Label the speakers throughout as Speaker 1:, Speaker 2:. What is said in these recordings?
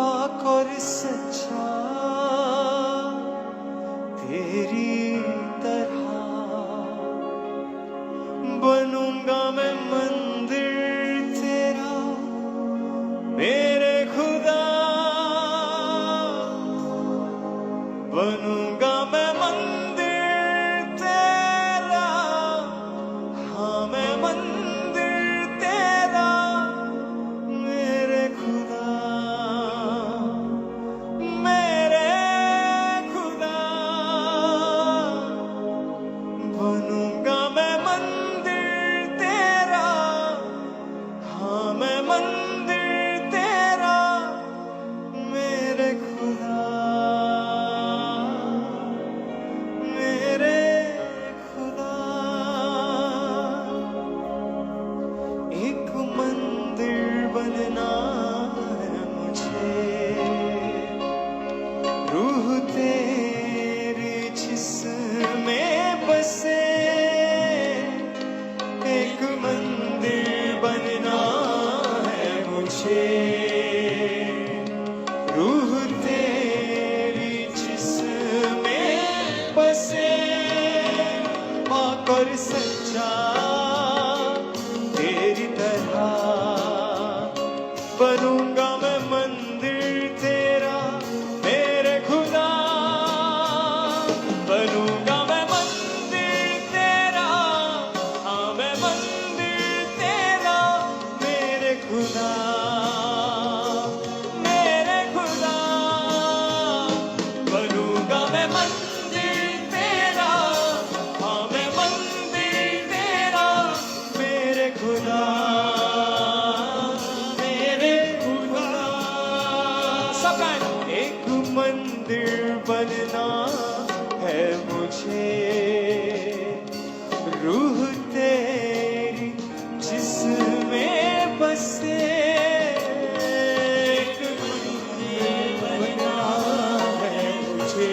Speaker 1: पाक और सच्चा तेरी तरह बनूंगा मैं मंदिर तेरा मेरे खुदा, बनूंगा मैं मंदिर तेरा, हाँ मैं मंदिर तेरा मेरे खुदा, मेरे खुदा, बनूंगा मैं मंदिर तेरा, हाँ मैं मंदिर तेरा मेरे खुदा, मेरे खुदा। एक मंदिर बनना है मुझे, रूह तेरी जिसमें बसे, एक मंदिर बनना है मुझे, रूह तेरी जिसमें बसे, पाक और सच्चा तेरी तरह बनूंगा मैं मंदिर तेरा मेरे खुदा, बनूंगा मैं मंदिर तेरा, हाँ मैं मंदिर तेरा मेरे खुदा, मेरे खुदा, बनूंगा मैं मंदिर तेरा, हाँ मैं मंदिर तेरा मेरे खुदा, मेरे खुदा। सब एक मंदिर बनना है मुझे, रूह तेरी जिसमें बसे, एक मंदिर बनना है मुझे,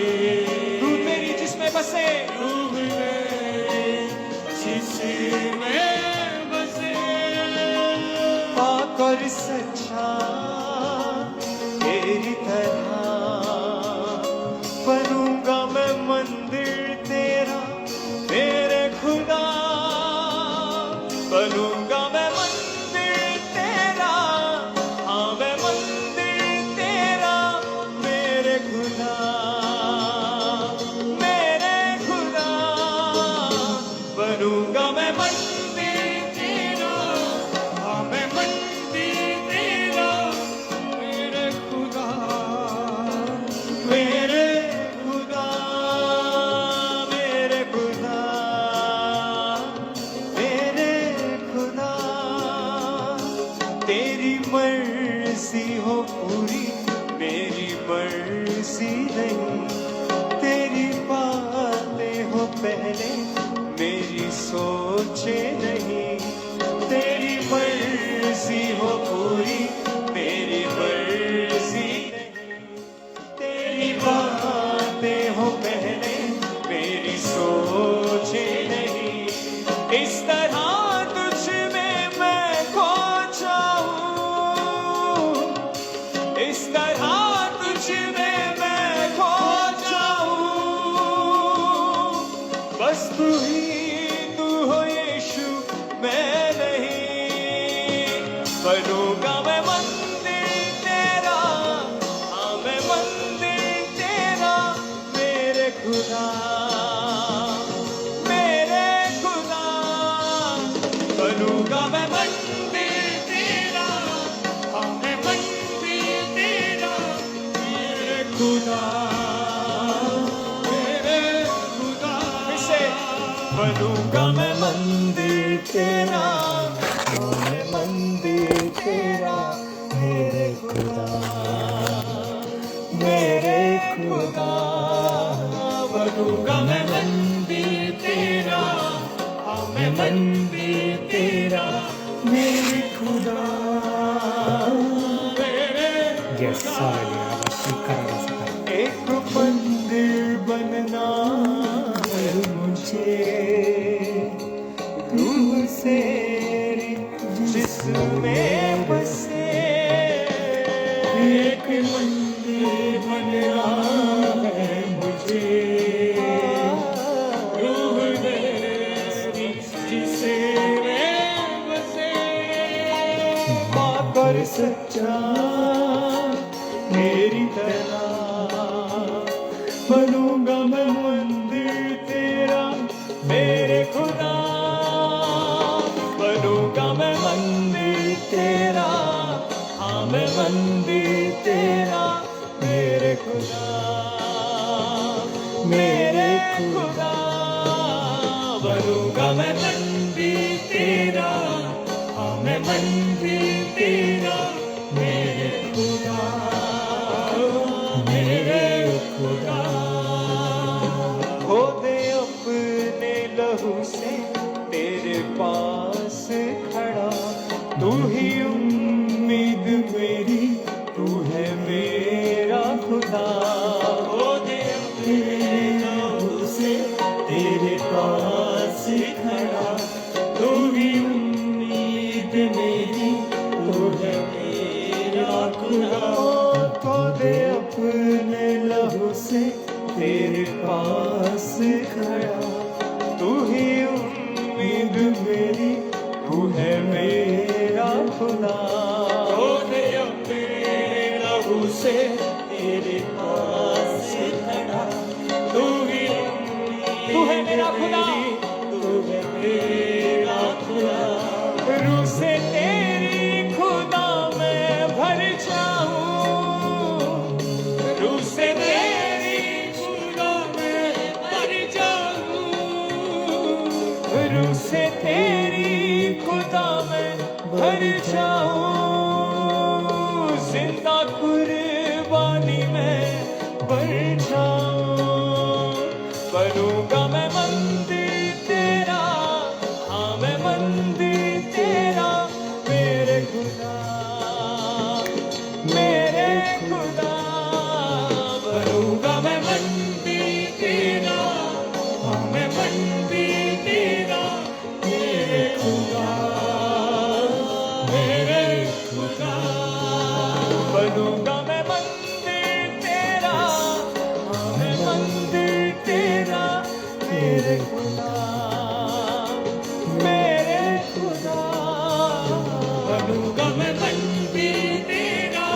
Speaker 1: रूह तेरी जिसमें बसे, रूह तेरी जिसमें बसे, पाक और सच्चा तेरी तरह बनूंगा मैं मंदिर तेरा मेरे खुदा, बनूंगा मैं मंदिर तेरा, हाँ मैं मंदिर तेरा मेरे खुदा, मेरे खुदा, बनूंगा मैं मंदिर तेरा, हाँ मैं मंदिर तेरा मेरे खुदा, मेरे खुदा, मेरे खुदा, मेरे खुदा। तेरी मर्जी हो पूरी मेरी मर्जी नहीं, तेरी बातें हो पहले मेरी सोचे नहीं, तेरी मर्जी हो पूरी मेरी मर्जी नहीं, तेरी बातें हो पहले मेरी सोचे नहीं, इस तरह तुझ में मैं खो जाऊं, इस तरह तुझ में मैं खो जाऊं, बस तू हो यीशु मैं नहीं, बनूंगा मैं मंदिर तेरा, हाँ मैं मंदिर तेरा मेरे खुदा, मेरे खुदा, बनूंगा मैं मंदिर तेरा, हाँ मैं मंदिर तेरा मेरे खुदा, मेरे खुदा, इसे बनूंगा मैं मंदिर तेरा, हाँ मैं मंदिर तेरा मेरे खुदा, मेरे खुदा, बनूंगा मैं मंदिर तेरा, हाँ मैं मंदिर तेरा मेरे खुदा, मेरे एक मंदिर बनना है मुझे, रूह से जिसमें बसे, एक मंदिर बनना है मुझे, रूह तेरी जिसे मैं बसे, पाकर सच्चा मेरी तरह बनूंगा मैं मंदिर तेरा मेरे खुदा, बनूंगा मैं मंदिर तेरा, हाँ मैं मंदिर तेरा मेरे खुदा, मेरे खुदा, बनूंगा मैं मंदिर तेरा, हाँ मैं मंदिर तेरा मेरे खुदा, मेरे खुदा। खो दे अपने लहू से तेरे पास खड़ा, तू ही उम्मीद मेरी, तू है मेरा खुदा, खो दे अपने लहू से तेरे पास खड़ा, तू ही उम्मीद मेरी, तू है मेरा खुदा, खो दे अपने लहू से तेरे पास खड़ा, तू ही उम्मीद मेरी, तू है मेरा खुदा, खो दे अपने लहू से तेरे पास खड़ा, तू ही तू है मेरा खुदा, तू है मेरा खुदा, रूह से तेरी खुदा मैं भर जाऊं, रूह से तेरी खुदा मैं भर जाऊं, रूह से तेरी खुदा मैं भर जाऊं, जिंदा कुर्बानी में बन जाऊं, बनूंगा मैं मंदिर तेरा, हाँ मैं मंदिर तेरा मेरे खुदा, मेरे खुदा, बनूंगा मैं मंदिर तेरा, हाँ मैं मंदिर तेरा मेरे खुदा, मेरे खुदा, बनूंगा मैं मंदिर तेरा, हाँ मैं मंदिर तेरा मेरे खुदा, मेरे खुदा, बनूंगा मैं मंदिर तेरा,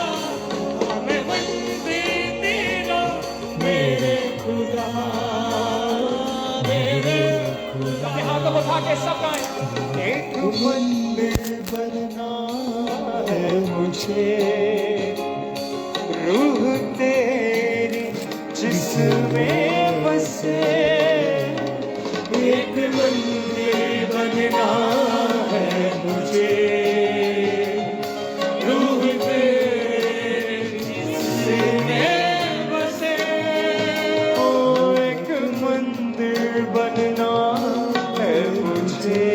Speaker 1: हाँ मैं मंदिर तेरा मेरे खुदा, मेरे खुदा। अपने हाथों को उठा के सब गाएं। एक मंदिर बनना है मुझे, रूह तेरी जिसमें बसे, एक मंदिर बनना है मुझे, रूह तेरी जिसमें बसे, ओ एक मंदिर बनना है मुझे,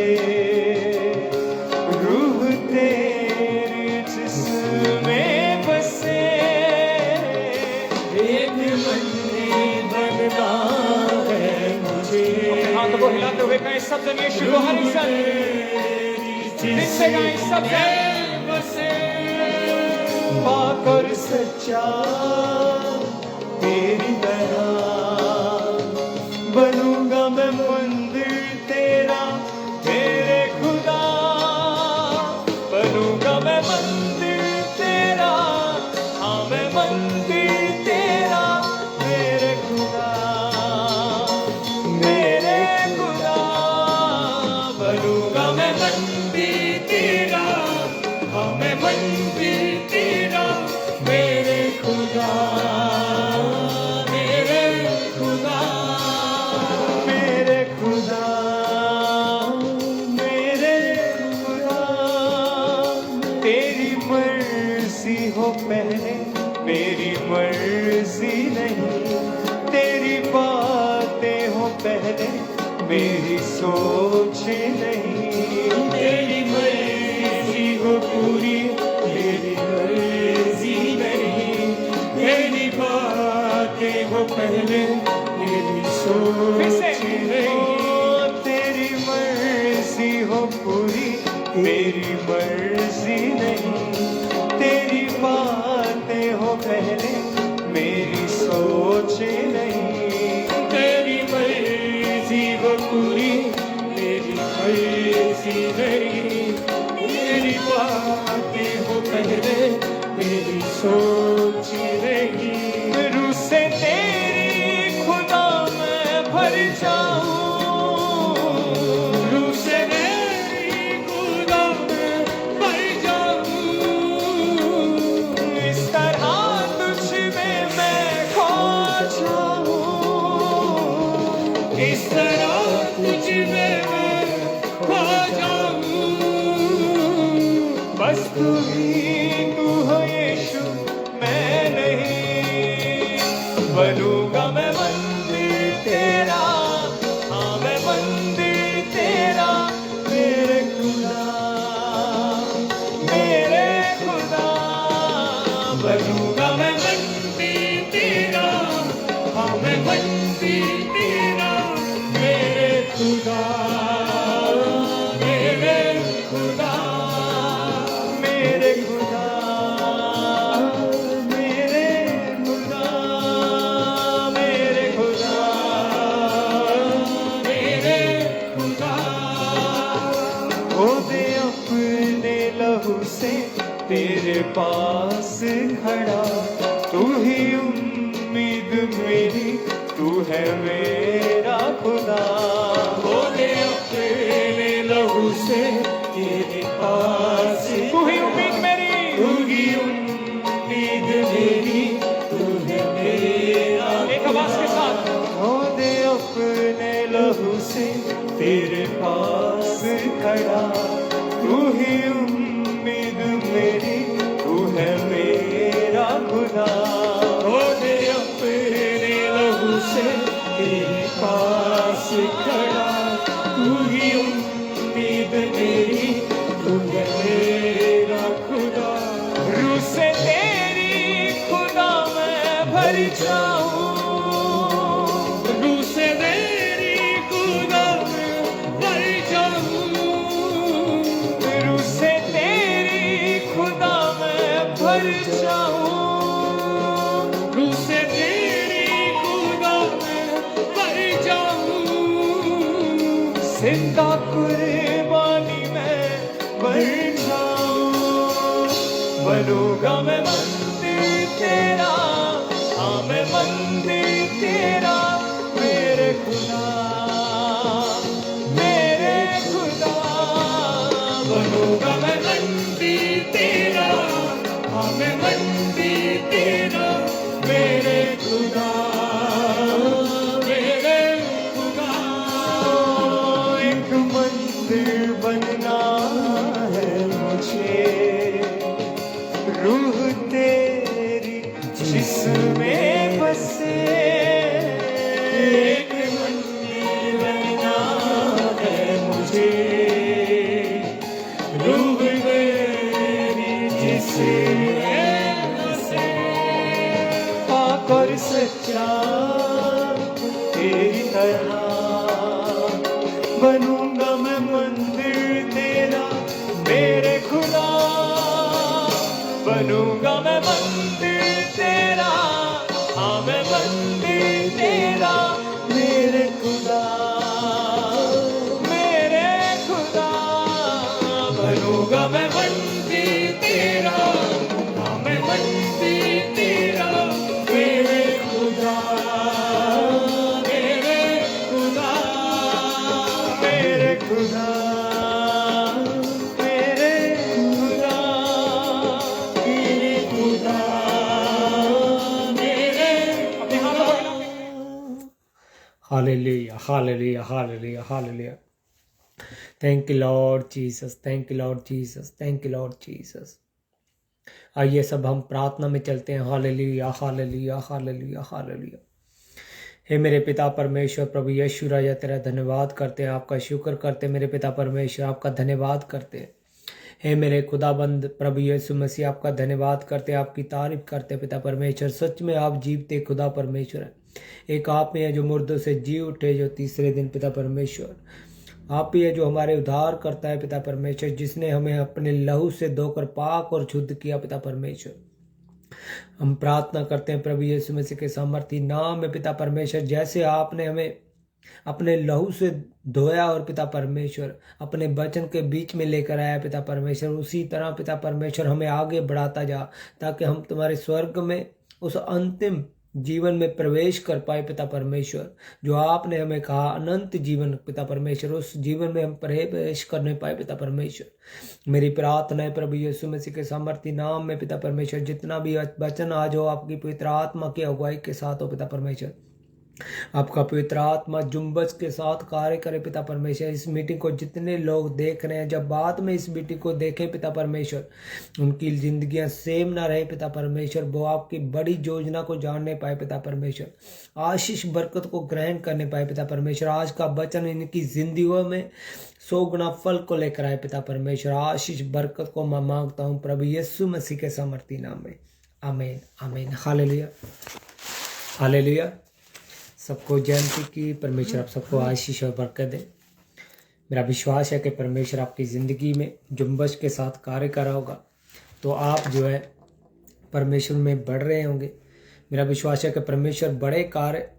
Speaker 1: रूह तेरी जिसमें बसे, एक मंदिर बनना है मुझे। अपने हाथों को हिलाते हुए कहें सब जन यीशु को हर इंसान दिल से गाएं सब जन, बसे पाकर सच्चा तेरी तरह, बनूंगा मैं मंदिर तेरा मेरे खुदा, बनूंगा मैं मंदिर तेरा, हाँ मैं मंदिर तेरा मेरे खुदा, मेरे खुदा, बनूंगा मैं मंदिर तेरा, हाँ मैं मंदिर तेरा मेरे खुदा, मेरे खुदा, मेरे खुदा, मेरे खुदा, तेरी मर्जी हो पहले मेरी मर्जी नहीं, तेरी बातें हो पहले मेरी सोच नहीं, तेरी मर्जी हो पूरी मेरी मर्जी नहीं, तेरी बातें हो पहले मेरी सोच नहीं, तेरी मर्जी हो पूरी मेरी मर्जी नहीं, तेरी बातें हो पहले मेरी सोच नहीं, तेरी मर्जी वो पूरी मेरी मर्जी नहीं, मेरी बातें हो पहले मेरी सोच नहीं। रूह से तेरी खुदा मैं भर जाऊं, रूह से तेरी खुदा मैं भर जाऊं, इस तरह तुझ में मैं खो जाऊं, इस तरह तुझ में मैं खो जाऊं। बस तू ही तू हो यीशु, मैं नहीं। बनूंगा मैं मंदिर तेरा, हाँ मैं मंदिर तेरा, मेरे खुदा, मेरे खुदा। बनूंगा मैं मंदिर तेरा, हाँ मैं मंदिर तेरा, मेरे खुदा, मेरे खुदा, मेरे खुदा, मेरे खुदा, मेरे खुदा, मेरे खुदा। हो दे अपने लहू से तेरे पास खड़ा, तू ही उम्मीद मेरी, तू है मेरा खुदा। हो दे अपने लहू से तेरे पास, तू ही उम्मीद मेरी, तू ही उम्मीद मेरी, तू है मेरा। एक आवाज के साथ, हो दे अपने लहू से तेरे पास खड़ा, तू ही उम्मीद मेरी, तू है मेरा खुदा। हो दे अपने लहू से तेरे पास खड़ा, तू ही उम्मीद मेरी, तू है मेरा खुदा। रूह से तेरी खुदा मैं भर जाऊं, रूह से तेरी खुदा मैं भर जाऊं, रूह से तेरी खुदा मैं भर जाऊं, रूह से तेरी खुदा मैं भर जाऊं। जिंदा कुर्बानी में बन जाऊं, बनूंगा मैं मंदिर तेरा, हाँ मैं मंदिर तेरा, मेरे खुदा, मेरे खुदा। बनूंगा मैं मंदिर तेरा, हाँ मैं मंदिर तेरा, मेरे खुदा, मेरे खुदा। एक मंदिर बनना है मुझे, रूह तेरी जिसमें बसे। एक मंदिर बनना है मुझे, रूह तेरी जिसमें बसे। पाक और सच्चा तेरी तरह, बनूंगा मैं मंदिर तेरा, मेरे खुदा। बनूंगा मैं मंदिर तेरा, हाँ मैं मंदिर तेरा, मेरे खुदा, मेरे खुदा। बनूंगा मैं मंदिर तेरा, हाँ मैं मंदिर तेरा, मेरे खुदा, मेरे खुदा, मेरे खुदा, मेरे खुदा, मेरे खुदा, मेरे। अपने हाथों को हिला।
Speaker 2: Hallelujah, hallelujah, hallelujah, hallelujah. Thank you, Lord Jesus. Thank you, Lord Jesus. Thank you, Lord Jesus. आइए सब हम प्रार्थना में चलते हैं। Hallelujah, hallelujah, hallelujah, hallelujah. हे मेरे पिता परमेश्वर, प्रभु यीशु राजा, तेरा धन्यवाद करते हैं, आपका शुक्र करते हैं मेरे पिता परमेश्वर, आपका धन्यवाद करते हैं। हे मेरे खुदाबंद प्रभु यीशु मसीह, आपका धन्यवाद करते हैं, आपकी तारीफ करते हैं पिता परमेश्वर। सच में आप जीवते खुदा परमेश्वर है। एक आप ही है जो मुर्दों से जी उठे, जो तीसरे दिन पिता परमेश्वर। आप ही है जो हमारे उद्धार करता है पिता परमेश्वर, जिसने हमें अपने लहू से धोकर पाक और शुद्ध किया पिता परमेश्वर। हम प्रार्थना करते हैं प्रभु यीशु मसीह के सामर्थी नाम में पिता परमेश्वर, जैसे आपने हमें अपने लहू से धोया और पिता परमेश्वर अपने वचन के बीच में लेकर आया पिता परमेश्वर, उसी तरह पिता परमेश्वर हमें आगे बढ़ाता जा, ताकि हम तुम्हारे स्वर्ग में उस अंतिम जीवन में प्रवेश कर पाए पिता परमेश्वर, जो आपने हमें कहा अनंत जीवन पिता परमेश्वर, उस जीवन में हम प्रवेश करने पाए पिता परमेश्वर। मेरी प्रार्थना है प्रभु यीशु मसीह के सामर्थी नाम में पिता परमेश्वर, जितना भी वचन आज हो आपकी पवित्र आत्मा की अगुवाई के साथ हो पिता परमेश्वर, आपका पवित्र आत्मा जुम्बस के साथ कार्य करे पिता परमेश्वर। इस मीटिंग को जितने लोग देख रहे हैं, जब बाद में इस मीटिंग को देखें पिता परमेश्वर, उनकी जिंदगियां सेम ना रहे पिता परमेश्वर, वो आपकी बड़ी योजना को जानने पाए पिता परमेश्वर, आशीष बरकत को ग्रहण करने पाए पिता परमेश्वर। आज का वचन इनकी जिंदगियों में 100 गुना फल को लेकर आए पिता परमेश्वर। आशीष बरकत को मैं मांगता हूँ प्रभु यीशु मसीह के सामर्थी नाम में, आमीन आमीन। Hallelujah hallelujah. सबको जयंती की परमेश्वर आप सबको आशीष और बरकत दे। मेरा विश्वास है कि परमेश्वर आपकी ज़िंदगी में जुम्बश के साथ कार्य कर रहा होगा, तो आप जो है परमेश्वर में बढ़ रहे होंगे। मेरा विश्वास है कि परमेश्वर बड़े कार्य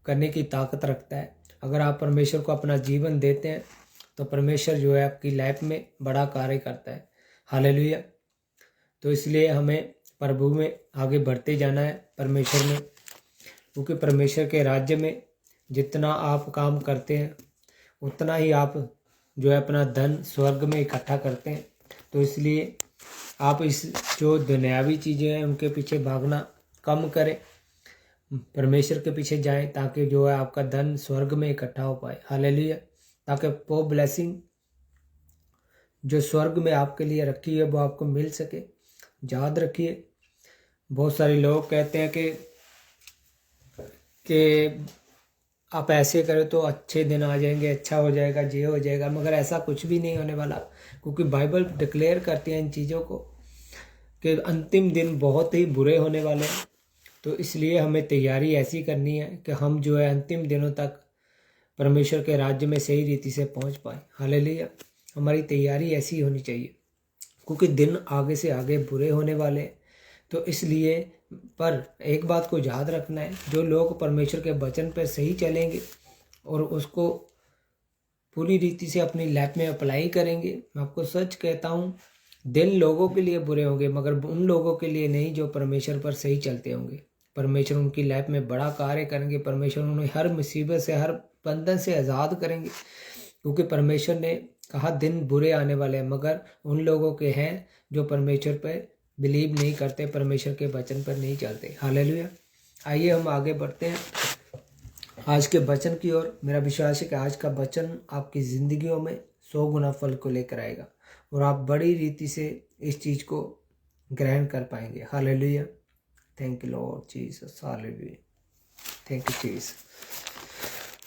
Speaker 2: करने की ताकत रखता है। अगर आप परमेश्वर को अपना जीवन देते हैं तो परमेश्वर जो है आपकी लाइफ में बड़ा कार्य करता है। हालेलुया। तो इसलिए हमें प्रभु में आगे बढ़ते जाना है परमेश्वर में, क्योंकि परमेश्वर के राज्य में जितना आप काम करते हैं उतना ही आप जो है अपना धन स्वर्ग में इकट्ठा करते हैं। तो इसलिए आप इस जो दुनियावी चीज़ें हैं उनके पीछे भागना कम करें, परमेश्वर के पीछे जाएं, ताकि जो है आपका धन स्वर्ग में इकट्ठा हो पाए। हालेलुया। ताकि वो ब्लेसिंग जो स्वर्ग में आपके लिए रखी है वो आपको मिल सके। याद रखिए, बहुत सारे लोग कहते हैं कि आप ऐसे करें तो अच्छे दिन आ जाएंगे, अच्छा हो जाएगा, ये हो जाएगा, मगर ऐसा कुछ भी नहीं होने वाला, क्योंकि बाइबल डिक्लेयर करती है इन चीज़ों को कि अंतिम दिन बहुत ही बुरे होने वाले हैं। तो इसलिए हमें तैयारी ऐसी करनी है कि हम जो है अंतिम दिनों तक परमेश्वर के राज्य में सही रीति से पहुंच पाए। हालेलुया। हमारी तैयारी ऐसी होनी चाहिए, क्योंकि दिन आगे से आगे बुरे होने वाले हैं। तो इसलिए पर एक बात को याद रखना है, जो लोग परमेश्वर के वचन पर सही चलेंगे और उसको पूरी रीति से अपनी लाइफ में अप्लाई करेंगे, मैं आपको सच कहता हूँ, दिन लोगों के लिए बुरे होंगे मगर उन लोगों के लिए नहीं जो परमेश्वर पर सही चलते होंगे। परमेश्वर उनकी लाइफ में बड़ा कार्य करेंगे, परमेश्वर उन्हें हर मुसीबत से, हर बंधन से आज़ाद करेंगे, क्योंकि परमेश्वर ने कहा दिन बुरे आने वाले हैं, मगर उन लोगों के हैं जो परमेश्वर पर बिलीव नहीं करते, परमेश्वर के वचन पर नहीं चलते। हालेलुया। आइए हम आगे बढ़ते हैं आज के वचन की ओर। मेरा विश्वास है कि आज का वचन आपकी ज़िंदगियों में 100 गुना फल को लेकर आएगा और आप बड़ी रीति से इस चीज़ को ग्रहण कर पाएंगे। Hallelujah. Thank you Lord Jesus. Hallelujah. Thank you Jesus.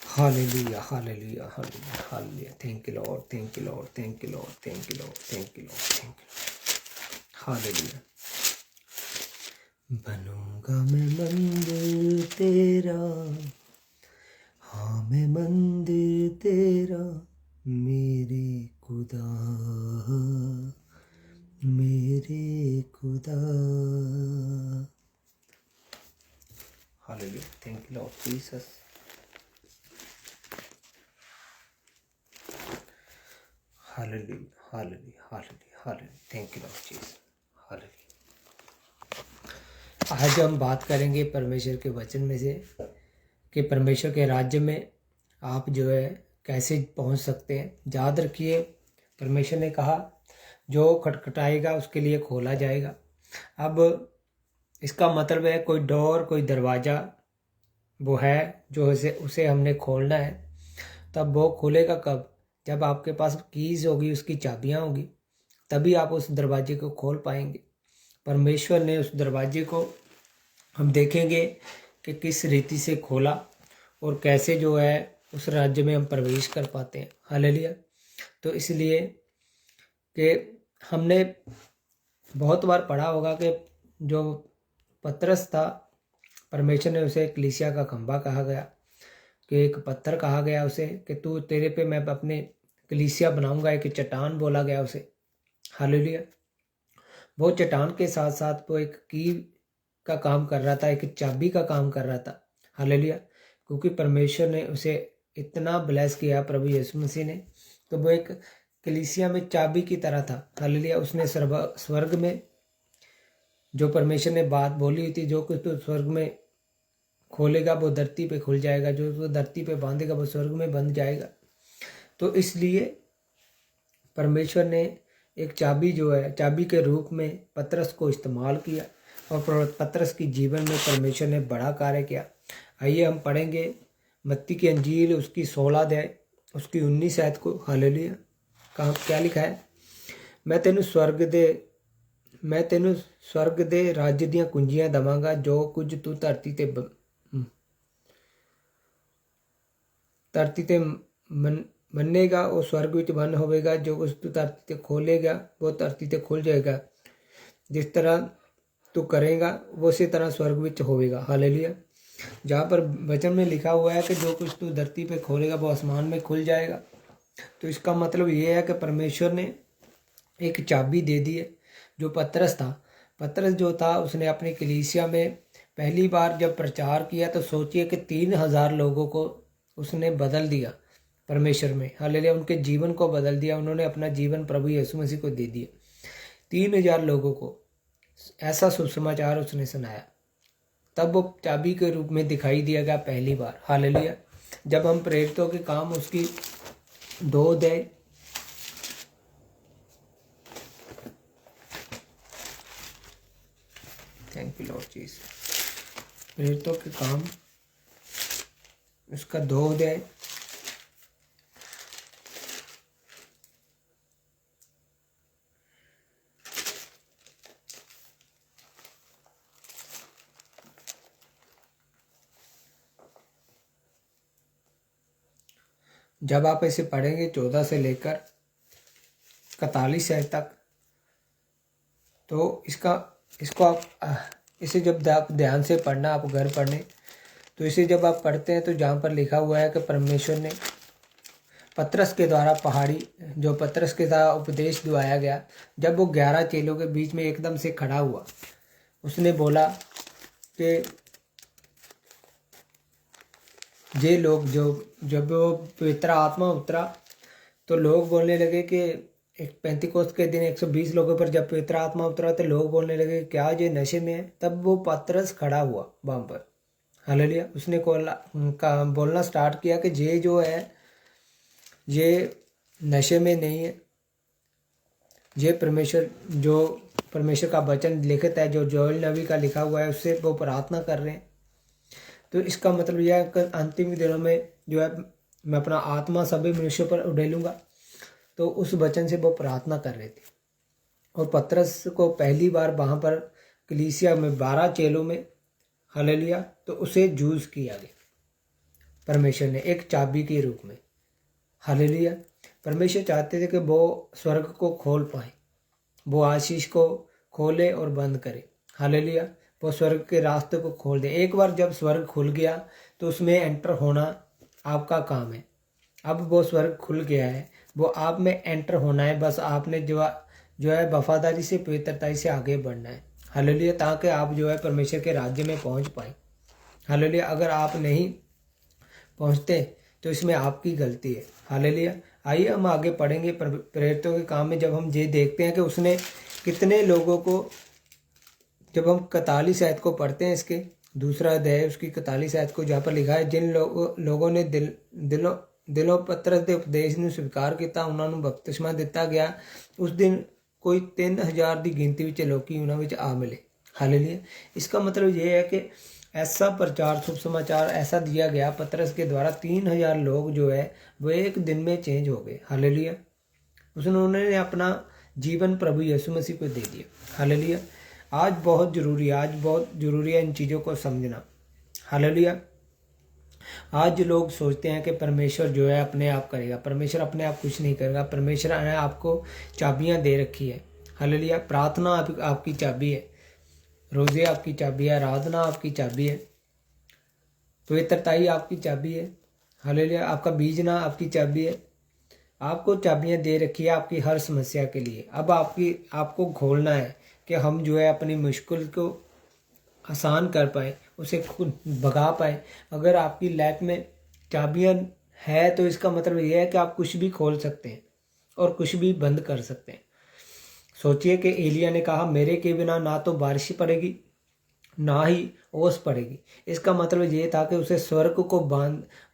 Speaker 2: Hallelujah hallelujah hallelujah hallelujah. Thank you Lord, thank you Lord, thank you Lord, thank you Lord, thank you Lord, thank you. Hallelujah. बनूंगा मैं मंदिर तेरा, हाँ मैं मंदिर तेरा, मेरे खुदा, मेरे खुदा। Hallelujah. Thank you Lord Jesus. Hallelujah hallelujah hallelujah hallelujah. Thank you Lord Jesus. Hallelujah. आज हम बात करेंगे परमेश्वर के वचन में से कि परमेश्वर के राज्य में आप जो है कैसे पहुंच सकते हैं। याद रखिए, परमेश्वर ने कहा जो खटखटाएगा उसके लिए खोला जाएगा। अब इसका मतलब है कोई डोर, कोई दरवाज़ा वो है जो उसे हमने खोलना है। तब वो खुलेगा कब? जब आपके पास कीज़ होगी, उसकी चाबियाँ होगी, तभी आप उस दरवाजे को खोल पाएंगे। परमेश्वर ने उस दरवाजे को हम देखेंगे कि किस रीति से खोला और कैसे जो है उस राज्य में हम प्रवेश कर पाते हैं। हालेलुया। तो इसलिए कि हमने बहुत बार पढ़ा होगा कि जो पतरस था, परमेश्वर ने उसे कलीसिया का खंभा कहा गया, कि एक पत्थर कहा गया उसे कि तू, तेरे पे मैं अपने कलीसिया बनाऊंगा। एक चट्टान बोला गया उसे। हालेलुया। वो चट्टान के साथ साथ वो एक की का काम कर रहा था, एक चाबी का काम कर रहा था। हालेलुया। क्योंकि परमेश्वर ने उसे इतना ब्लेस किया प्रभु यीशु मसीह ने, तो वो एक कलीसिया में चाबी की तरह था। हालेलुया। उसने स्वर्ग में जो परमेश्वर ने बात बोली हुई थी, जो कुछ तो स्वर्ग में खोलेगा वो धरती पे खुल जाएगा, जो तो धरती पे बांधेगा वो स्वर्ग में बंध जाएगा। तो इसलिए परमेश्वर ने एक चाबी जो है, चाबी के रूप में पतरस को इस्तेमाल किया और पतरस की जीवन में परमेश्वर ने बड़ा कार्य किया। आइए हम पढ़ेंगे मत्ती की अंजील उसकी 16 अध्याय उसकी 19 आयत को। हालेलुया। कहाँ क्या लिखा है? मैं तेनू स्वर्ग दे राज्य दियां कुंजियां दवांगा, जो कुछ तू धरती ते मन्नेगा वो स्वर्ग विच बन होवेगा, जो कुछ तू धरती ते खोलेगा वो धरती ते खुल जाएगा, जिस तरह तू करेगा वो उसी तरह स्वर्ग विच होवेगा। हालेलुया। जहाँ पर वचन में लिखा हुआ है कि जो कुछ तू धरती पे खोलेगा वो आसमान में खुल जाएगा, तो इसका मतलब ये है कि परमेश्वर ने एक चाबी दे दी है। जो पतरस था, पतरस जो था उसने अपनी कलीसिया में पहली बार जब प्रचार किया तो सोचिए कि 3000 लोगों को उसने बदल दिया परमेश्वर में। हालेलुया। उनके जीवन को बदल दिया। उन्होंने अपना जीवन प्रभु यीशु मसीह को दे दिया। 3000 लोगों को ऐसा सुसमाचार उसने सुनाया। तब वो चाबी के रूप में दिखाई दिया गया पहली बार। हालेलुया। जब हम प्रेरितों के काम उसकी 2 अध्याय थैंक यू लॉर्ड जीसस। प्रेरितों के काम उसका 2 अध्याय जब आप इसे पढ़ेंगे 14 से लेकर 41 तक, तो इसको आप इसे जब आप ध्यान से पढ़ना, आप घर पढ़ने, तो इसे जब आप पढ़ते हैं तो जहाँ पर लिखा हुआ है कि परमेश्वर ने पतरस के द्वारा पतरस के द्वारा उपदेश दुआया गया, जब वो 11 चेलों के बीच में एकदम से खड़ा हुआ, उसने बोला कि ये लोग जब वो पवित्र आत्मा उतरा तो लोग बोलने लगे कि एक पेंतिकोस्त के दिन 120 लोगों पर जब पवित्र आत्मा उतरा तो लोग बोलने लगे क्या ये नशे में है। तब वो पतरस खड़ा हुआ वहाँ पर। हालेलुया। उसने बोलना स्टार्ट किया कि ये जो है ये नशे में नहीं है, ये परमेश्वर का वचन लिखित है, जो जोएल नबी का लिखा हुआ है उससे वो प्रार्थना कर रहे हैं। तो इसका मतलब यह है कि अंतिम दिनों में जो है मैं अपना आत्मा सभी मनुष्यों पर उड़ेलूंगा। तो उस वचन से वो प्रार्थना कर रहे थे। और पतरस को पहली बार वहाँ पर कलीसिया में 12 चेलों में, हालेलुया, तो उसे जूस किया गया परमेश्वर ने एक चाबी के रूप में। हालेलुया। परमेश्वर चाहते थे कि वो स्वर्ग को खोल पाए, वो आशीष को खोले और बंद करे। हालेलुया। वो स्वर्ग के रास्ते को खोल दे। एक बार जब स्वर्ग खुल गया तो उसमें एंटर होना आपका काम है। अब वो स्वर्ग खुल गया है, वो आप में एंटर होना है। बस आपने जो है वफादारी से, पवित्रता से आगे बढ़ना है। हालेलुया। ताकि आप जो है परमेश्वर के राज्य में पहुंच पाए। हालेलुया। अगर आप नहीं पहुंचते तो इसमें आपकी गलती है। हालेलुया। आइए हम आगे पढ़ेंगे प्रेरितों के काम में। जब हम ये देखते हैं कि उसने कितने लोगों को, जब हम 41 आयत को पढ़ते हैं, इसके दूसरा अध्याय उसकी 41 आयत को, जहाँ पर लिखा है जिन लोगों ने दिलों पतरस के उपदेश ਨੂੰ स्वीकार किया उन्होंने बपतिस्मा दिता गया। उस दिन कोई 3000 की गिनती ਵਿੱਚ ਲੋਕੀ ਉਹਨਾਂ ਵਿੱਚ आ मिले। हालेलुया। इसका मतलब ये है कि ऐसा प्रचार, शुभ समाचार ऐसा दिया गया पतरस के द्वारा, 3000 लोग जो है वो एक दिन में चेंज हो गए। हालेलुया। उन्होंने अपना जीवन प्रभु यीशु मसीह को दे दिया। हालेलुया। आज बहुत ज़रूरी है इन चीज़ों को समझना। हालेलुया। आज लोग सोचते हैं कि परमेश्वर जो है अपने आप करेगा। परमेश्वर अपने आप कुछ नहीं करेगा। परमेश्वर ने आपको चाबियां दे रखी है। हालेलुया। प्रार्थना आपकी चाबी है, रोज़े आपकी चाबी है, आराधना आपकी चाबी है, पवित्रताई आपकी चाबी है। हालेलुया। आपका बीजना आपकी चाबी है। आपको चाबियां दे रखी है आपकी हर समस्या के लिए। अब आपको खोलना है कि हम जो है अपनी मुश्किल को आसान कर पाए, उसे खुद भगा पाए। अगर आपकी लाइफ में चाबियां है तो इसका मतलब यह है कि आप कुछ भी खोल सकते हैं और कुछ भी बंद कर सकते हैं। सोचिए कि एलिया ने कहा मेरे के बिना ना तो बारिश पड़ेगी ना ही ओस पड़ेगी। इसका मतलब ये था कि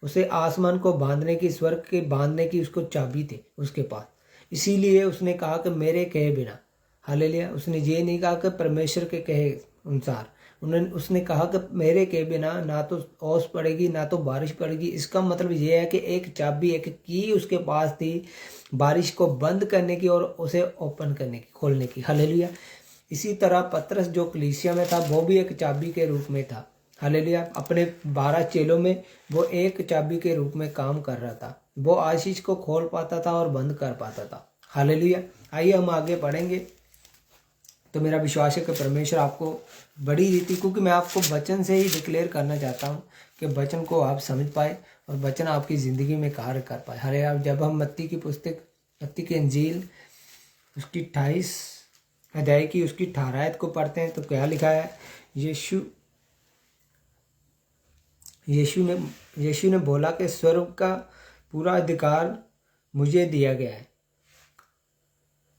Speaker 2: उसे आसमान को बांधने की, स्वर्ग के बांधने की उसको चाबी थी उसके पास। इसीलिए उसने कहा कि मेरे कहे बिना, हालेलुया। उसने ये नहीं कहा कि परमेश्वर के कहे अनुसार, उसने कहा कि मेरे के बिना ना तो ओस पड़ेगी ना तो बारिश पड़ेगी। इसका मतलब ये है कि एक चाबी, एक की उसके पास थी बारिश को बंद करने की और उसे ओपन करने की, खोलने की, हालेलुया। इसी तरह पतरस जो कलीसिया में था वो भी एक चाबी के रूप में था, हालेलुया। अपने 12 चेलों में वो एक चाबी के रूप में काम कर रहा था। वो आशीष को खोल पाता था और बंद कर पाता था, हालेलुया। आइए हम आगे पढ़ेंगे। तो मेरा विश्वास है कि परमेश्वर आपको बड़ी रीति, क्योंकि मैं आपको वचन से ही डिक्लेयर करना चाहता हूँ कि वचन को आप समझ पाए और वचन आपकी ज़िंदगी में कार्य कर पाए। हालेलुया। जब हम मत्ती की पुस्तक, मत्ती की इंजील उसकी 28 अध्याय की उसकी 18 आयत को पढ़ते हैं तो क्या लिखा है? यीशु ने बोला कि स्वर्ग का पूरा अधिकार मुझे दिया गया है।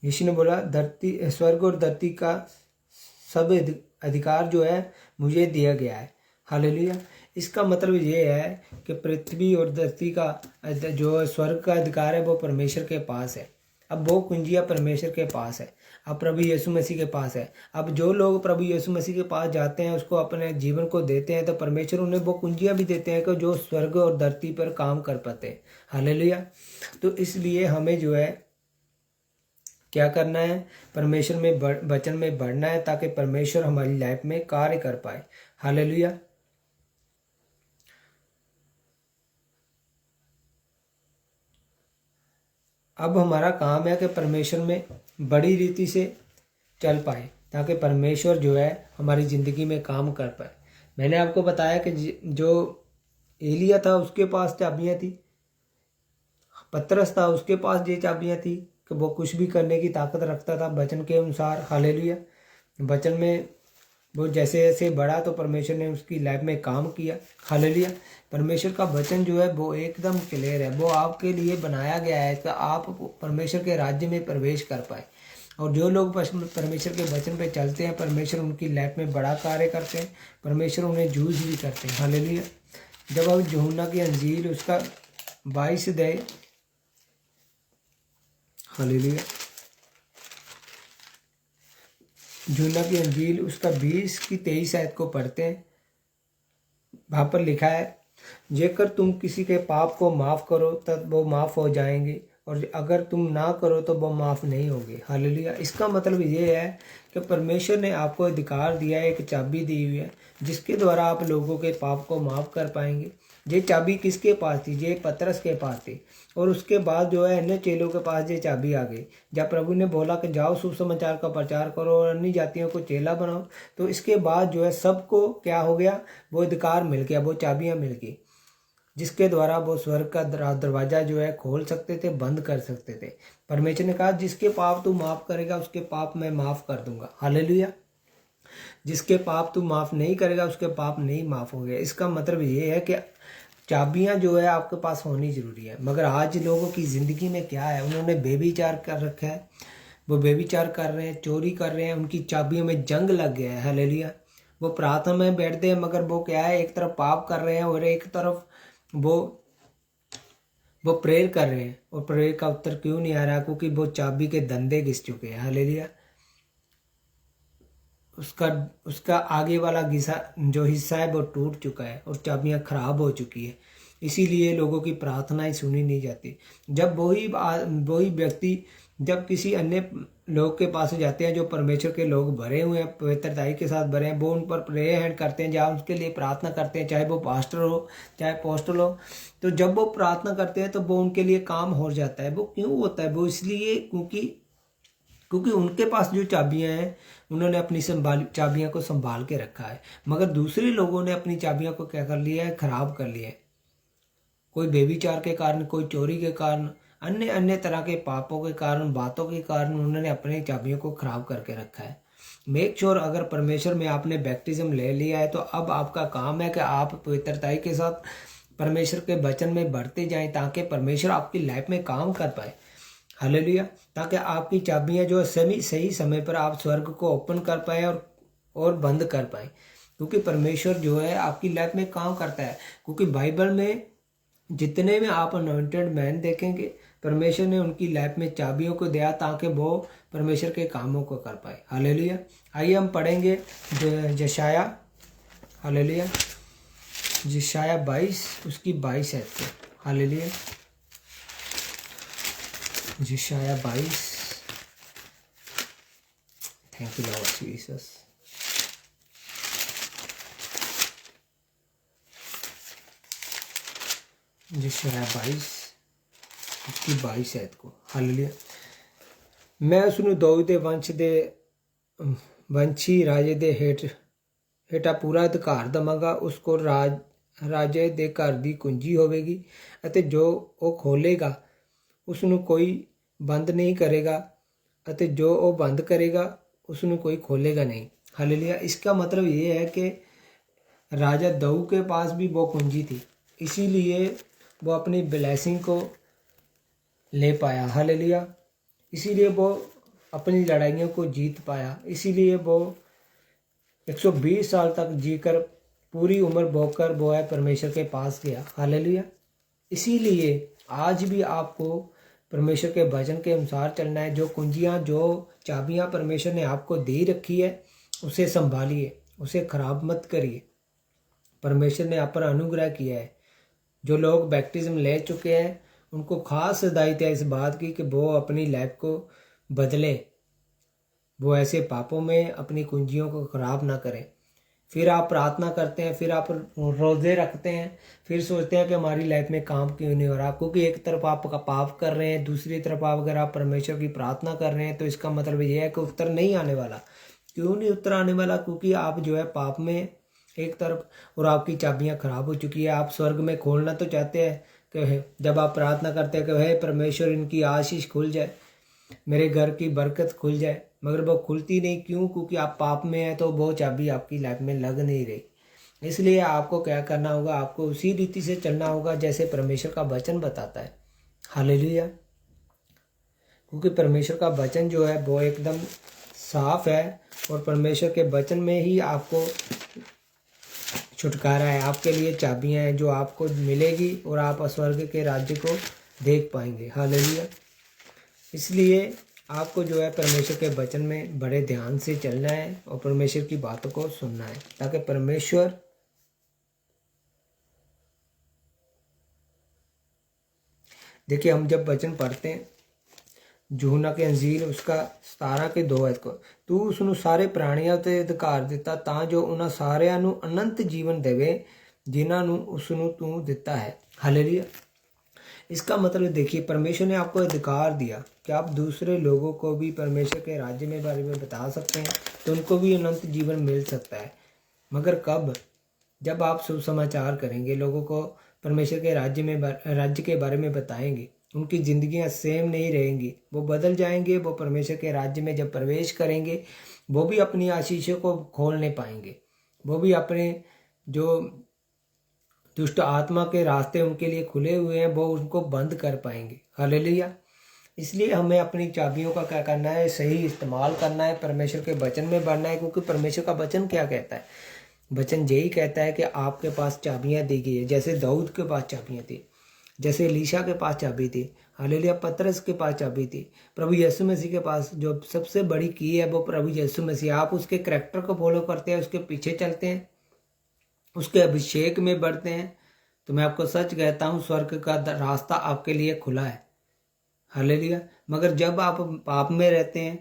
Speaker 2: यीशु ने बोला स्वर्ग और धरती का सब अधिकार जो है मुझे दिया गया है, हालेलुया। इसका मतलब ये है कि पृथ्वी और धरती का जो स्वर्ग का अधिकार है वो परमेश्वर के पास है। अब वो कुंजियाँ परमेश्वर के पास है, अब प्रभु यीशु मसीह के पास है। अब जो लोग प्रभु यीशु मसीह के पास जाते हैं, उसको अपने जीवन को देते हैं, तो परमेश्वर उन्हें वो कुंजियाँ भी देते हैं कि जो स्वर्ग और धरती पर काम कर पाते हैं, हालेलुया। तो इसलिए हमें जो है क्या करना है? परमेश्वर में वचन में बढ़ना है ताकि परमेश्वर हमारी लाइफ में कार्य कर पाए, हालेलुया। अब हमारा काम है कि परमेश्वर में बड़ी रीति से चल पाए ताकि परमेश्वर जो है हमारी ज़िंदगी में काम कर पाए। मैंने आपको बताया कि जो एलिया था उसके पास चाबियां थी, पतरस था उसके पास ये चाबियां थी कि वो कुछ भी करने की ताकत रखता था वचन के अनुसार, हालेलुया। वचन में वो जैसे जैसे बढ़ा तो परमेश्वर ने उसकी लाइफ में काम किया, हालेलुया। परमेश्वर का वचन जो है वो एकदम क्लियर है, वो आपके लिए बनाया गया है कि आप परमेश्वर के राज्य में प्रवेश कर पाए। और जो लोग परमेश्वर के वचन पे चलते हैं, परमेश्वर उनकी लाइफ में बड़ा कार्य करते हैं, परमेश्वर उन्हें जूझ भी करते हैं, हालेलुया। जब अब यूहन्ना की अंजील उसका 22 अध्याय, हालेलुया, यूहन्ना की अंजील उसका 20 की 23 आयत को पढ़ते हैं। वहाँ पर लिखा है, जेकर तुम किसी के पाप को माफ़ करो तब वो माफ़ हो जाएंगे, और अगर तुम ना करो तो वो माफ़ नहीं होंगे, हालेलुया। इसका मतलब ये है कि परमेश्वर ने आपको अधिकार दिया है, एक चाबी दी हुई है जिसके द्वारा आप लोगों के पाप को माफ़ कर पाएंगे। ये चाबी किसके पास थी? ये पतरस के पास थी। और उसके बाद जो है अन्य चेलों के पास ये चाबी आ गई। जब प्रभु ने बोला कि जाओ सुसमाचार का प्रचार करो और अन्य जातियों को चेला बनाओ, तो इसके बाद जो है सबको क्या हो गया? वो अधिकार मिल गया, वो चाबियां मिल गई जिसके द्वारा वो स्वर्ग का दरवाजा जो है खोल सकते थे, बंद कर सकते थे। परमेश्वर ने कहा जिसके पाप तू माफ़ करेगा उसके पाप मैं माफ़ कर दूंगा, हालेलुया। जिसके पाप तू माफ़ नहीं करेगा उसके पाप नहीं माफ़ होंगे। इसका मतलब ये है कि चाबियां जो है आपके पास होनी ज़रूरी है। मगर आज लोगों की ज़िंदगी में क्या है? उन्होंने बेविचार कर रखा है, वो बेविचार कर रहे हैं, चोरी कर रहे हैं, उनकी चाबियों में जंग लग गया है, हालेलुया। वो प्रार्थना में बैठते हैं मगर वो क्या है, एक तरफ पाप कर रहे हैं और एक तरफ वो प्रेयर कर रहे हैं। और प्रेयर का उत्तर क्यों नहीं आ रहा? क्योंकि वो चाबी के धंधे घिस चुके हैं, हालेलुया। उसका आगे वाला जो हिस्सा है वो टूट चुका है और चाबियां खराब हो चुकी है। इसीलिए लोगों की प्रार्थनाएं सुनी नहीं जाती। जब वही व्यक्ति जब किसी अन्य लोग के पास जाते हैं जो परमेश्वर के लोग भरे हुए हैं, पवित्रताई के साथ भरे हैं, वो उन पर प्रेयर हैंड करते हैं, जहाँ उसके लिए प्रार्थना करते हैं, चाहे वो पास्टर हो चाहे पोस्टल हो। तो जब वो प्रार्थना करते हैं तो वो उनके लिए काम हो जाता है। वो क्यों होता है? वो इसलिए क्योंकि उनके पास जो चाबियां हैं उन्होंने अपनी चाबियां को संभाल के रखा है। मगर दूसरे लोगों ने अपनी चाबियां को क्या कर लिया है? खराब कर लिया है। कोई बेविचार के कारण, कोई चोरी के कारण, अन्य तरह के पापों के कारण, बातों के कारण उन्होंने अपनी चाबियों को खराब करके रखा है। मेक श्योर अगर परमेश्वर में आपने बैप्टिज्म ले लिया है तो अब आपका काम है कि आप पवित्रताई के साथ परमेश्वर के वचन में बढ़ते जाएं ताकि परमेश्वर आपकी लाइफ में काम कर पाए। हालेलुया। ताकि आपकी चाबियां जो सही समय पर आप स्वर्ग को ओपन कर पाए और बंद कर पाए, क्योंकि परमेश्वर जो है आपकी लाइफ में काम करता है। क्योंकि बाइबल में जितने में आप अनॉइंटेड मैन देखेंगे परमेश्वर ने उनकी लाइफ में चाबियों को दिया ताकि वो परमेश्वर के कामों को कर पाए। हालेलुया। आइए हम पढ़ेंगे यशाया, हालेलुया, यशाया 22 उसकी 22 है। हालेलुया। यशाया 22। Thank you Lord Jesus. यशाया 22 उसकी 22 है को। हालेलुया। मैं उसनू दाऊद दे वंशी राजे दे हेठा पूरा अधिकार दवांगा। उसको राजे दे घर दी कुंजी होवेगी अते जो वो खोलेगा उसनू कोई बंद नहीं करेगा अते जो वो बंद करेगा उसनू कोई खोलेगा नहीं। हालेलुया। इसका मतलब ये है कि राजा दाऊद के पास भी वो कुंजी थी, इसीलिए वो अपनी ब्लेसिंग को ले पाया। हालेलुया। इसीलिए वो अपनी लड़ाइयों को जीत पाया। इसीलिए वो 120 साल तक जीकर पूरी उम्र बोकर वो है परमेश्वर के पास गया। हालेलुया। इसीलिए आज भी आपको परमेश्वर के वचन के अनुसार चलना है। जो कुंजियाँ जो चाबियाँ परमेश्वर ने आपको दे रखी है उसे संभालिए, उसे खराब मत करिए। परमेश्वर ने आप पर अनुग्रह किया है। जो लोग बैप्टिज्म ले चुके हैं उनको खास हिदायत है इस बात की कि वो अपनी लाइफ को बदले, वो ऐसे पापों में अपनी कुंजियों को खराब ना करें। फिर आप प्रार्थना करते हैं, फिर आप रोज़े रखते हैं, फिर सोचते हैं कि हमारी लाइफ में काम क्यों नहीं हो रहा। क्योंकि एक तरफ आप पाप कर रहे हैं, दूसरी तरफ आप अगर आप परमेश्वर की प्रार्थना कर रहे हैं तो इसका मतलब ये है कि उत्तर नहीं आने वाला। क्यों नहीं उत्तर आने वाला? क्योंकि आप जो है पाप में एक तरफ और आपकी चाबियां खराब हो चुकी है। आप स्वर्ग में खोलना तो चाहते हैं कि जब आप प्रार्थना करते हैं कि हे परमेश्वर इनकी आशीष खुल जाए, मेरे घर की बरकत खुल जाए, मगर वो खुलती नहीं। क्यों? क्योंकि आप पाप में हैं तो वो चाबी आपकी लाइफ में लग नहीं रही। इसलिए आपको क्या करना होगा? आपको उसी रीति से चलना होगा जैसे परमेश्वर का वचन बताता है। हालेलुया। क्योंकि परमेश्वर का वचन जो है वो एकदम साफ है और परमेश्वर के वचन में ही आपको छुटकारा है। आपके लिए चाबियां हैं जो आपको मिलेगी और आप स्वर्ग के राज्य को देख पाएंगे। हालेलुया। इसलिए आपको जो है परमेश्वर के वचन में बड़े ध्यान से चलना है और परमेश्वर की बातों को सुनना है ताकि परमेश्वर देखिए हम जब वचन पढ़ते हैं यूहन्ना के अंजील उसका 17 के 2 को, तू उसनू सारे प्राणियों ते अधिकार दिता ਤਾਂ ਜੋ ਉਹਨਾਂ ਸਾਰਿਆਂ ਨੂੰ अनंत जीवन देवे जिन्हां ਨੂੰ उसनू तू दिता है। हालेलुया। इसका मतलब देखिए परमेश्वर ने आपको अधिकार दिया कि आप दूसरे लोगों को भी परमेश्वर के राज्य में बारे में बता सकते हैं, तो उनको भी अनंत जीवन मिल सकता है। मगर कब? जब आप सुसमाचार करेंगे, लोगों को परमेश्वर के राज्य के बारे में बताएंगे, उनकी ज़िंदगियां सेम नहीं रहेंगी, वो बदल जाएंगे। वो परमेश्वर के राज्य में जब प्रवेश करेंगे वो भी अपनी आशीषों को खोल नहीं पाएंगे। वो भी अपने जो दुष्ट आत्मा के रास्ते उनके लिए खुले हुए हैं वो उनको बंद कर पाएंगे। हालेलुया। इसलिए हमें अपनी चाबियों का क्या करना है? सही इस्तेमाल करना है, परमेश्वर के वचन में बढ़ना है। क्योंकि परमेश्वर का वचन क्या कहता है? वचन यही कहता है कि आपके पास चाबियां दी गई है। जैसे दाऊद के पास चाबियां थी, जैसे एलीशा के पास चाबी थी। हालेलुया। पतरस के पास चाबी थी। प्रभु यीशु मसीह के पास जो सबसे बड़ी की है वो प्रभु यीशु मसीह। आप उसके करैक्टर को फॉलो करते हैं, उसके पीछे चलते हैं, उसके अभिषेक में बढ़ते हैं, तो मैं आपको सच कहता हूँ स्वर्ग का रास्ता आपके लिए खुला है। हालेलुया। मगर जब आप पाप में रहते हैं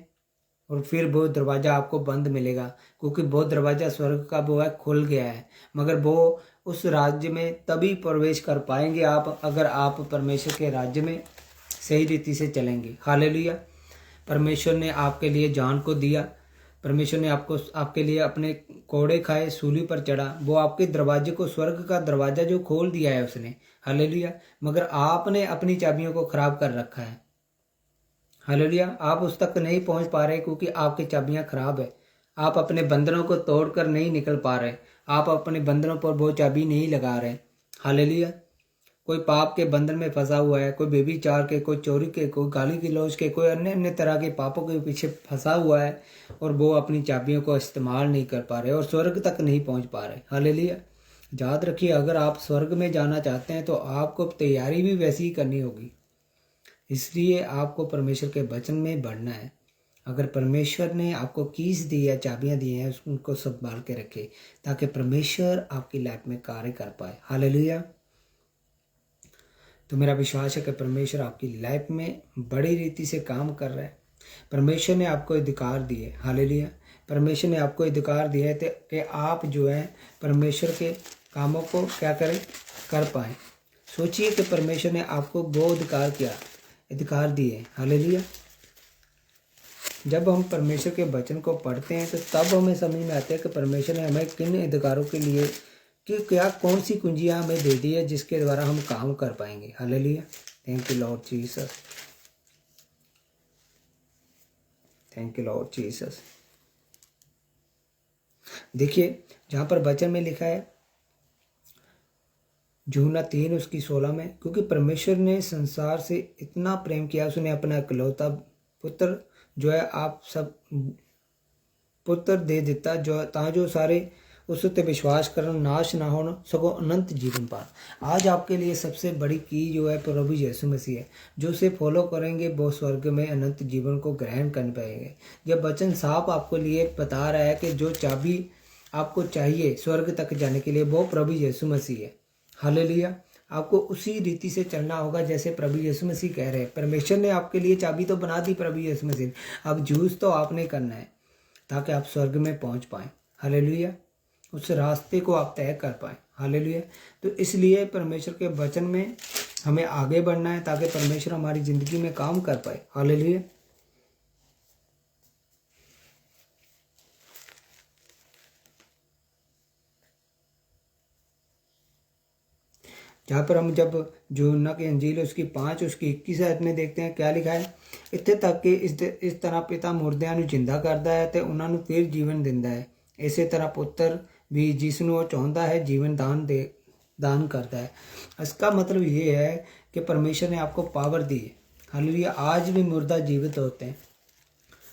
Speaker 2: और फिर वो दरवाज़ा आपको बंद मिलेगा, क्योंकि वो दरवाज़ा स्वर्ग का वो है खुल गया है। मगर वो उस राज्य में तभी प्रवेश कर पाएंगे आप अगर आप परमेश्वर के राज्य में सही रीति से चलेंगे। हालेलुया। परमेश्वर ने आपके लिए जान को दिया। परमेश्वर ने आपके लिए अपने कोड़े खाए, सूली पर चढ़ा। वो आपके दरवाजे को, स्वर्ग का दरवाज़ा जो खोल दिया है उसने। हालेलुया। मगर आपने अपनी चाबियों को खराब कर रखा है। हालेलुया। आप उस तक नहीं पहुंच पा रहे क्योंकि आपकी चाबियां खराब है। आप अपने बंधनों को तोड़कर नहीं निकल पा रहे, आप अपने बंधनों पर वो चाबी नहीं लगा रहे। हालेलुया। कोई पाप के बंधन में फंसा हुआ है, कोई बेबीचार के, कोई चोरी के, कोई गाली गलौज के, कोई अन्य अन्य तरह के पापों के पीछे फंसा हुआ है और वो अपनी चाबियों को इस्तेमाल नहीं कर पा रहे और स्वर्ग तक नहीं पहुंच पा रहे। हालेलुया। याद रखिए, अगर आप स्वर्ग में जाना चाहते हैं तो आपको तैयारी भी वैसी ही करनी होगी। इसलिए आपको परमेश्वर के वचन में बढ़ना है। अगर परमेश्वर ने आपको कीज दी है, चाबियां दी हैं, उनको संभाल के रखे ताकि परमेश्वर आपकी लाइफ में कार्य कर पाए। हालेलुया। तो मेरा विश्वास है कि परमेश्वर आपकी लाइफ में बड़ी रीति से काम कर रहा है। परमेश्वर ने आपको अधिकार दिए। हालेलुया। परमेश्वर ने आपको अधिकार दिया है कि आप जो है परमेश्वर के कामों को क्या करें, कर पाएँ। सोचिए कि परमेश्वर ने आपको वो अधिकार दिए। हालेलुया। जब हम परमेश्वर के वचन को पढ़ते हैं तो तब हमें समझ में आता है कि परमेश्वर ने हमें किन अधिकारों के लिए कि क्या कौन सी कुंजियां हमें दे दी है जिसके द्वारा हम काम कर पाएंगे। Hallelujah. Thank you Lord Jesus, thank you Lord Jesus. देखिए जहाँ पर वचन में लिखा है यूहन्ना 3 उसकी 16 में, क्योंकि परमेश्वर ने संसार से इतना प्रेम किया, उसने अपना इकलौता पुत्र जो है आप सब पुत्र दे दिता जो सारे उस उत्ते विश्वास करन नाश ना होना सगो अनंत जीवन पान। आज आपके लिए सबसे बड़ी की जो है प्रभु यीशु मसीह है। जो उसे फॉलो करेंगे वो स्वर्ग में अनंत जीवन को ग्रहण कर पाएंगे। जब वचन साफ आपको लिए बता रहा है कि जो चाबी आपको चाहिए स्वर्ग तक जाने के लिए वो प्रभु यीशु मसीह है। हालेलुया। आपको उसी रीति से चलना होगा जैसे प्रभु यीशु मसीह कह रहे हैं। परमेश्वर ने आपके लिए चाबी तो बना दी प्रभु यीशु मसीह ने, अब जूझ तो आपने करना है ताकि आप स्वर्ग में पहुंच पाएं। हालेलुया। उस रास्ते को आप तय कर पाएं। हालेलुया। तो इसलिए परमेश्वर के वचन में हमें आगे बढ़ना है ताकि परमेश्वर हमारी ज़िंदगी में काम कर पाए। हालेलुया। जहाँ पर हम जब यूहन्ना की अंजील उसकी 5 उसकी 21 आयत में देखते हैं क्या लिखा है, इत्थे तक कि इस तरह पिता मुर्दिਆਂ ਨੂੰ जिंदा करता है तो उन्होंने फिर जीवन दिंदा है। इसी तरह पुत्र भी जिसनों वो चाहता है जीवन दान करता है। इसका मतलब ये है कि परमेश्वर ने आपको पावर दी है। हालेलुया। आज भी मुर्दा जीवित होते हैं।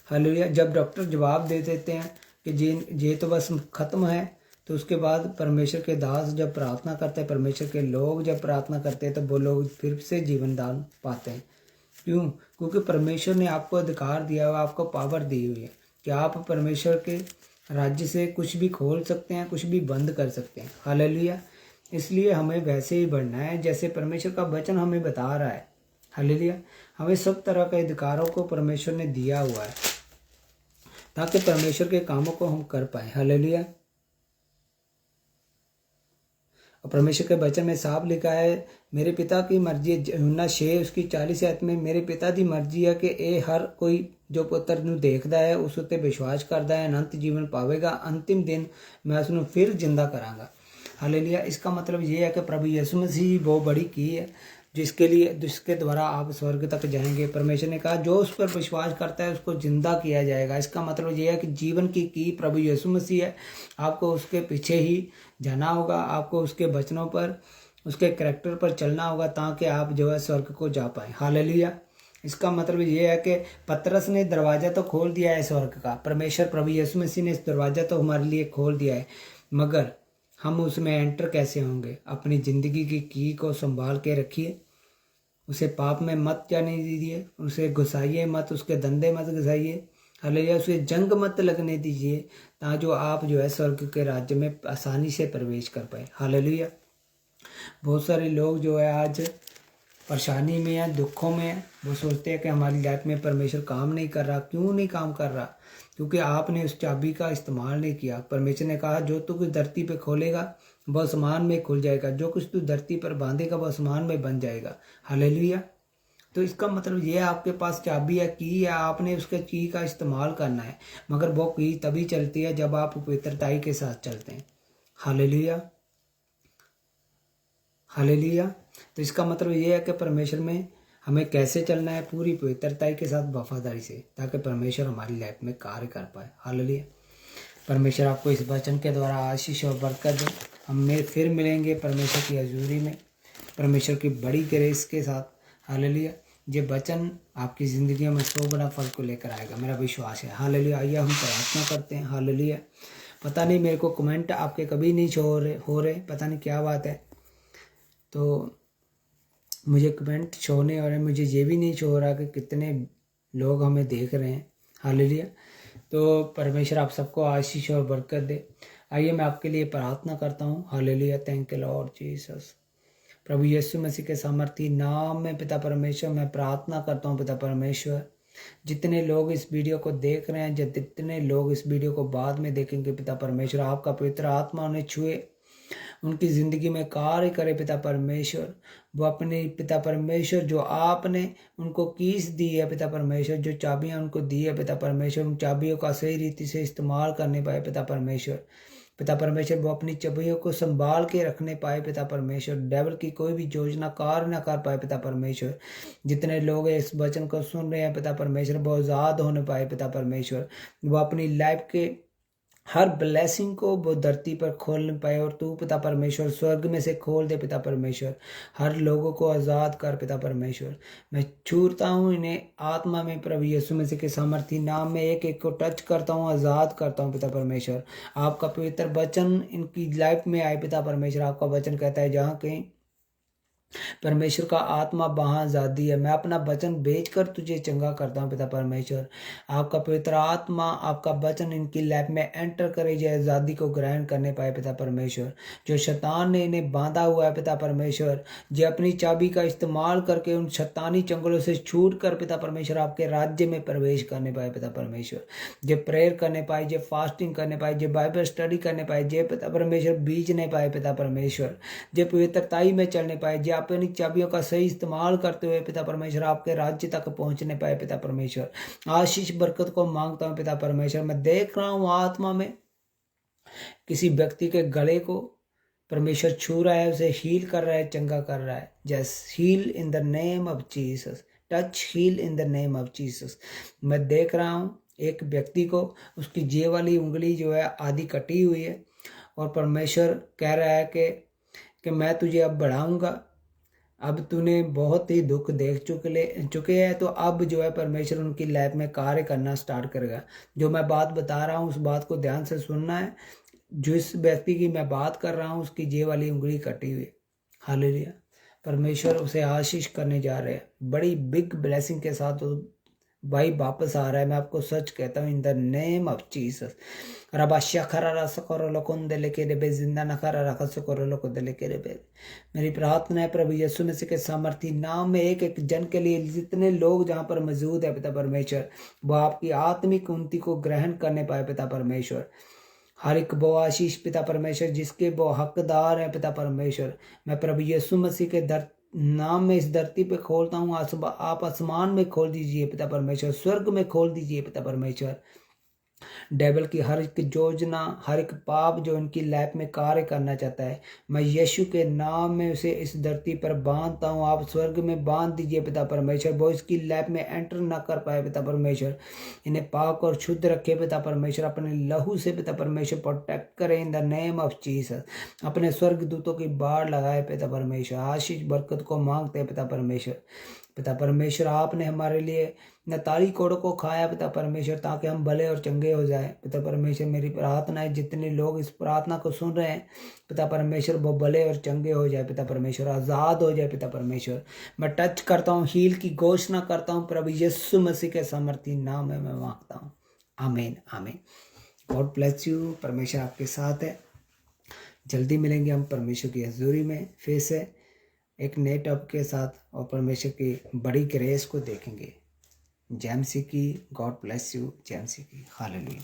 Speaker 2: हालेलुया। जब डॉक्टर जवाब दे देते हैं कि ये तो बस ख़त्म है, तो उसके बाद परमेश्वर के दास जब प्रार्थना करते हैं, परमेश्वर के लोग जब प्रार्थना करते हैं तो वो लोग फिर से जीवन दान पाते हैं। क्यों? क्योंकि परमेश्वर ने आपको अधिकार दिया हुआ, आपको पावर दी हुई है कि आप परमेश्वर के राज्य से कुछ भी खोल सकते हैं, कुछ भी बंद कर सकते हैं। हालेलुया। इसलिए हमें वैसे ही बढ़ना है जैसे परमेश्वर का वचन हमें बता रहा है। हालेलुया। हमें सब तरह के अधिकारों को परमेश्वर ने दिया हुआ है ताकि परमेश्वर के कामों को हम कर पाए। हालेलुया। और परमेश्वर के वचन में साफ लिखा है मेरे पिता की मर्जी है। यूहन्ना 6 उसकी 40 आयत में मेरे पिता की मर्जी है कि ये हर कोई जो पुत्र ਨੂੰ देखता है उस उत्ते विश्वास करता है अनंत जीवन पावेगा, अंतिम दिन मैं उसਨੂੰ फिर जिंदा करांगा। हालेलुया। इसका मतलब ये है कि प्रभु यीशु मसीह वो बड़ी की है जिसके द्वारा आप स्वर्ग तक जाएंगे। परमेश्वर ने कहा जो उस पर विश्वास करता है उसको जिंदा किया जाएगा। इसका मतलब ये है कि जीवन की प्रभु यीशु मसीह है। आपको उसके पीछे ही जाना होगा, आपको उसके वचनों पर, उसके करैक्टर पर चलना होगा ताकि आप जो है स्वर्ग को जा पाए। हालेलुया। इसका मतलब ये है कि पतरस ने दरवाज़ा तो खोल दिया है स्वर्ग का, परमेश्वर प्रभु यीशु मसीह ने इस दरवाज़ा तो हमारे लिए खोल दिया है, मगर हम उसमें एंटर कैसे होंगे? अपनी ज़िंदगी की को संभाल के रखिए, उसे पाप में मत जाने दीजिए, उसे घुसाइए मत, उसके धंधे मत घुसाइए। हालेलुया। उसे जंग मत लगने दीजिए ताकि आप जो है स्वर्ग के राज्य में आसानी से प्रवेश कर पाए। हालेलुया। बहुत सारे लोग जो है आज परेशानी में है, दुखों में है। वो सोचते हैं कि हमारी लाइफ में परमेश्वर काम नहीं कर रहा। क्यों नहीं काम कर रहा? क्योंकि आपने उस चाबी का इस्तेमाल नहीं किया। परमेश्वर ने कहा जो तू कुछ धरती पे खोलेगा वो आसमान में खुल जाएगा, जो कुछ तू धरती पर बांधेगा वो आसमान में बन जाएगा। हालेलुया। तो इसका मतलब ये आपके पास चाबी है, की है, आपने उसके की का इस्तेमाल करना है। मगर वो की तभी चलती है जब आप पवित्रताई के साथ चलते हैं। हालेलुया। हालेलुया। तो इसका मतलब ये है कि परमेश्वर में हमें कैसे चलना है, पूरी पवित्रता के साथ, वफादारी से, ताकि परमेश्वर हमारी लाइफ में कार्य कर पाए। हालेलुया। परमेश्वर आपको इस वचन के द्वारा आशीष और बरकत दे। हम फिर मिलेंगे परमेश्वर की हजूरी में, परमेश्वर की बड़ी ग्रेस के साथ। हालेलुया। ये वचन आपकी ज़िंदगी में 100 बड़ा फल को लेकर आएगा, मेरा विश्वास है। हालेलुया। आइए हम प्रार्थना करते हैं। हालेलुया। पता नहीं मेरे को कमेंट आपके कभी नहीं शो हो रहे, पता नहीं क्या बात है। तो मुझे कमेंट शो नहीं हो रहे, मुझे ये भी नहीं शो हो रहा कि कितने लोग हमें देख रहे हैं। हालेलुया। तो परमेश्वर आप सबको आशीष और बरकत दे। आइए मैं आपके लिए प्रार्थना करता हूँ। Hallelujah. Thank you Lord Jesus. प्रभु यीशु मसीह के सामर्थी नाम में पिता परमेश्वर मैं प्रार्थना करता हूँ। पिता परमेश्वर, जितने लोग इस वीडियो को देख रहे हैं, जितने लोग इस वीडियो को बाद में देखेंगे, पिता परमेश्वर आपका पवित्र आत्मा उन्हें छुए, उनकी ज़िंदगी में कार्य करे। पिता परमेश्वर, वो अपने पिता परमेश्वर जो आपने उनको कीस दी है, पिता परमेश्वर जो चाबियां उनको दी है, पिता परमेश्वर उन चाबियों का सही रीति से इस्तेमाल करने पाए। पिता परमेश्वर, पिता परमेश्वर वो अपनी चाबियों को संभाल के रखने पाए। पिता परमेश्वर, डेविल की कोई भी योजना कार्य ना कर पाए। पिता परमेश्वर, जितने लोग इस वचन को सुन रहे हैं, पिता परमेश्वर वो आज़ाद होने पाए। पिता परमेश्वर, वो अपनी लाइफ के हर ब्लेसिंग को वो धरती पर खोल पाए, और तू पिता परमेश्वर स्वर्ग में से खोल दे। पिता परमेश्वर, हर लोगों को आज़ाद कर। पिता परमेश्वर, मैं छूता हूँ इन्हें आत्मा में, प्रभु यीशु मसीह के सामर्थी नाम में एक एक को टच करता हूँ, आज़ाद करता हूँ। पिता परमेश्वर, आपका पवित्र वचन इनकी लाइफ में आए। पिता परमेश्वर, आपका वचन कहता है जहाँ कहीं परमेश्वर का आत्मा वहाँ आज़ादी है। मैं अपना वचन बेचकर तुझे चंगा करता हूँ। पिता परमेश्वर, आपका पवित्र आत्मा, आपका वचन इनकी लाइफ में एंटर करे, जो आज़ादी को ग्रहण करने पाए। पिता परमेश्वर, जो शैतान ने इन्हें बांधा हुआ है, पिता परमेश्वर, जो अपनी चाबी का इस्तेमाल करके उन शैतानी चंगलों से छूट कर पिता परमेश्वर आपके राज्य में प्रवेश करने पाए। पिता परमेश्वर, जो प्रेयर करने पाए, जो फास्टिंग करने पाए, जो बाइबल स्टडी करने पाए, जो पिता परमेश्वर बीजने पाए। पिता परमेश्वर, जो पवित्रताई में चलने पाए, जो अपनी चाबियों का सही इस्तेमाल करते हुए पिता परमेश्वर आपके राज्य तक पहुंचने पाए। पिता परमेश्वर, आशीष बरकत को मांगता हूं। पिता परमेश्वर, मैं देख रहा हूं आत्मा में किसी व्यक्ति के गले को परमेश्वर छू रहा है, उसे हील कर रहा है, चंगा कर रहा है। Just heal in the name of Jesus, touch heal in the name of Jesus. मैं देख रहा हूं एक व्यक्ति को, उसकी जे वाली उंगली जो है आधी कटी हुई है, और परमेश्वर कह रहा है कि मैं तुझे अब बढ़ाऊंगा। अब तूने बहुत ही दुख देख चुके हैं, तो अब जो है परमेश्वर उनकी लाइफ में कार्य करना स्टार्ट करेगा। जो मैं बात बता रहा हूँ उस बात को ध्यान से सुनना है। जिस व्यक्ति की मैं बात कर रहा हूँ उसकी जे वाली उंगली कटी हुई। हालेलुया। परमेश्वर उसे आशीष करने जा रहे हैं, बड़ी बिग ब्लेसिंग के साथ भाई वापस आ रहा है। मैं आपको सच कहता हूँ, in the name of Jesus. रबाशा खरा रस करो लोकों दे लेके रे जिंदा न खरा रखस करो लोको दे लेके रे। मेरी प्रार्थना है प्रभु यीशु मसीह के सामर्थी नाम में एक एक जन के लिए, जितने लोग जहाँ पर मौजूद है पिता परमेश्वर, वो आपकी आत्मिक उन्नति को ग्रहण करने पाए। पिता परमेश्वर, हर एक वो आशीष पिता परमेश्वर जिसके वो हकदार है। पिता परमेश्वर, मैं प्रभु यीशु मसीह के नाम में इस धरती पे खोलता हूँ, आप आसमान में खोल दीजिए पिता परमेश्वर, स्वर्ग में खोल दीजिए पिता परमेश्वर। डेविल की हर एक योजना, हर एक पाप जो इनकी लाइफ में कार्य करना चाहता है, मैं यीशु के नाम में उसे इस धरती पर बांधता हूँ। आप स्वर्ग में बांध दीजिए पिता परमेश्वर, वो इसकी लाइफ में एंटर ना कर पाए। पिता परमेश्वर, इन्हें पाक और शुद्ध रखे पिता परमेश्वर, अपने लहू से पिता परमेश्वर प्रोटेक्ट करें इन द नेम ऑफ जीसस। अपने स्वर्ग दूतों की बाढ़ लगाए पिता परमेश्वर, आशीष बरकत को मांगते हैं पिता परमेश्वर। पिता परमेश्वर, आपने हमारे लिए नताली कोड़ों को खाया पिता परमेश्वर, ताकि हम भले और चंगे हो जाएं। पिता परमेश्वर, मेरी प्रार्थना है जितने लोग इस प्रार्थना को सुन रहे हैं पिता परमेश्वर, वो भले और चंगे हो जाए पिता परमेश्वर, आज़ाद हो जाए पिता परमेश्वर। मैं टच करता हूँ, हील की घोषणा करता हूँ प्रभु यीशु मसीह के सामर्थी नाम में मैं मांगता हूँ। आमीन आमीन। God bless you. परमेश्वर आपके साथ है। जल्दी मिलेंगे हम परमेश्वर की हजूरी में फिर से एक नए टॉपिक के साथ, और परमेश्वर की बड़ी ग्रेस को देखेंगे। जय मसीह की। God bless you. जय मसीह की। हालेलुया।